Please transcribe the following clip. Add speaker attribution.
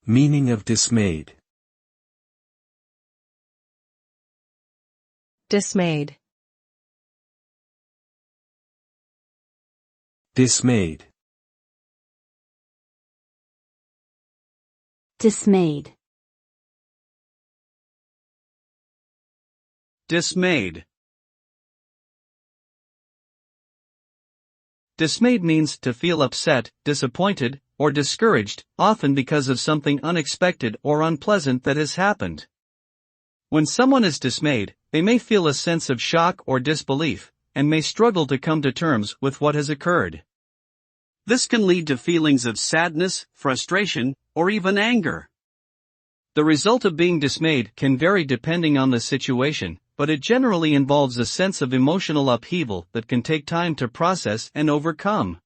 Speaker 1: Meaning of dismayed.
Speaker 2: Dismayed.
Speaker 1: Dismayed.
Speaker 3: Dismayed.
Speaker 4: Dismayed. Dismayed means to feel upset, disappointed, or discouraged, often because of something unexpected or unpleasant that has happened. When someone is dismayed, they may feel a sense of shock or disbelief, and may struggle to come to terms with what has occurred. This can lead to feelings of sadness, frustration, or even anger. The result of being dismayed can vary depending on the situation, but it generally involves a sense of emotional upheaval that can take time to process and overcome.